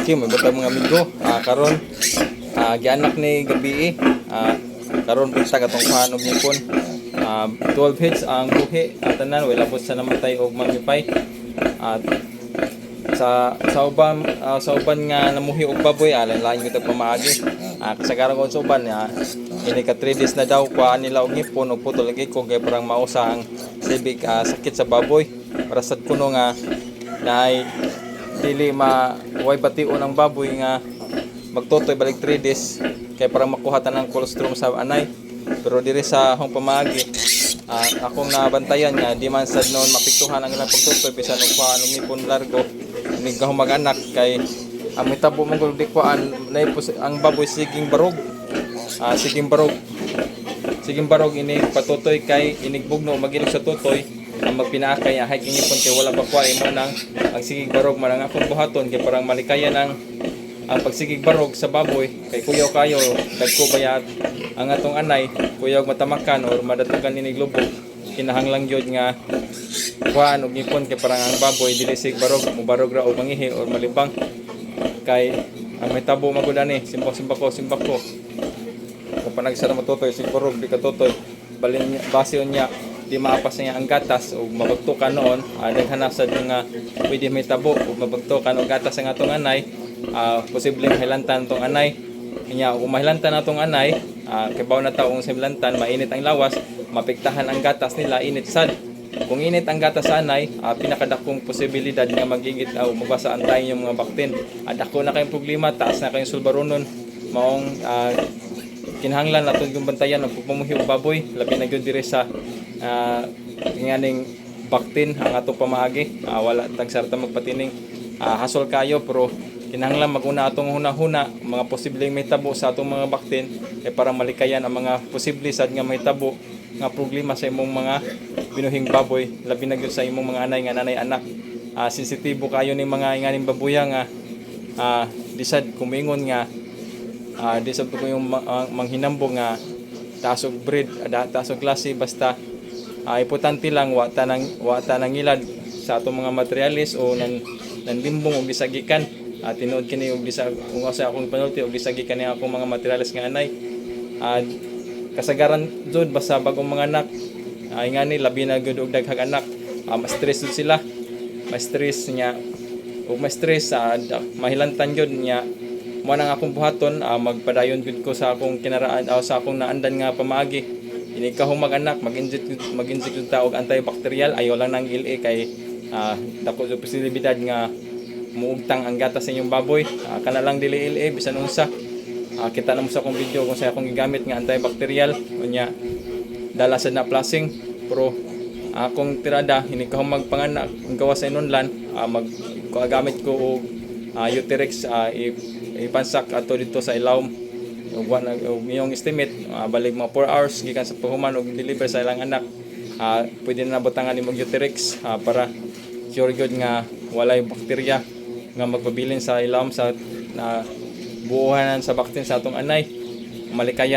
Kim, ibutang mga amigo. Karon gianak ni gabi karon buntag atong panog nipon. 12 hits ang buhi at tanan wala po sa namatay og mamipay. At sa uban nga namuhi og baboy lain kita pamaagi. Kasagaran ko sa uban ini ka 3 days na daw kuha nila og ngipon og putol lagi ko kay parang mausa ang sibig sakit sa baboy. Para sad kuno nga naay dili way bation ang baboy nga magtutoy balik 3 days kay parang makuha tanang colostrum sa anay. Pero diri sa akong pamaagi akong nabantayan nga di man sad noon mapiktuhan ang ilang pagtutoy bisan og kuha anong ngipon largo ni mag-anak kay ang mitabo mong gud di kuan ang baboy siging barog. Siging barog ini patutoy kay inigbugno magilog sa tutoy ang magpinaakay hay kingipon kay wala pa kuha imo nang ang sigig barog man ang akong buhaton kay parang malikayan ang pagsigig barog sa baboy kay kuyaw kayo dagko bayat ang atong anay kuyaw matamakan or madatugan ni lubog kinahanglang gyud nga kuhaan og ngipon kay parang ang baboy dili sig barog mo barog ra og mangihi or malibang kay ang may tabo magud ani simpak ko kung panagsara matutoy sig barog di ka tutoy balin basyon niya di maapas niya ang gatas o mabagtukan noon naghanasad nga pwede may tabo o mabagtukan og gatas ang atong anay posibleng hilantan tong anay kanya kung mahilantan natong anay kay baw na taong simlantan mainit ang lawas mapektahan ang gatas nila init sad kung init ang gatas sa anay pinakadakong posibilidad nga magigit o mabasa ang tayo yung mga baktin dako na kayong problema taas na kayong sulbaronon maong kinahanglan naton yung bantayan ang pagpamuhi og baboy labi na gyud diri sa nganing baktin ang ato pamaagi wala tag sarta magpatining hasol kayo pero kinahanglan maguna atong hunahuna mga posibleng may tabo sa atong mga baktin para malikayan ang mga posible sad nga may tabo nga problema sa imong mga binuhing baboy labi na gyud sa imong mga anay nga nanay anak sensitibo kayo ning mga inganing babuya nga disad kumingon nga disab ko yung manghinambo nga tasog breed tasog klase basta importante lang wata nang ilad sa atong mga materialis o nang limbong og gisagikan tinuod kini og kung asa akong panulti og gisagikan ni akong mga materialis nga anay kasagaran jud basta bagong mga anak ingani labi na gud og daghang anak ma-stress sila ma-stress niya og ma-stress mahilantan jud niya mo nang akong buhaton magpadayon gud ko sa akong kinaraan sa akong naandan nga pamaagi ini kahong mag-anak mag-inject ta og antibacterial ayo lang nang LA kay dako sa posibilidad nga muugtang ang gatas sa inyong baboy kana lang dili LA bisan unsa kita na mo sa akong video kung sa akong gigamit nga antibacterial unya dala sad na plasing pero akong tirada ini kahong magpanganak ang gawas sa inunlan gamit ko og Uterex ipansak ato dito sa ilawom og iyong estimate balik mga 4 hours gikan sa paghuman og deliver sa ilang anak pwede na butangan imong Uterex para sure gyud nga walay bakterya nga magpabilin sa ilawom sa buuhanan sa baktin sa atong anay malikayan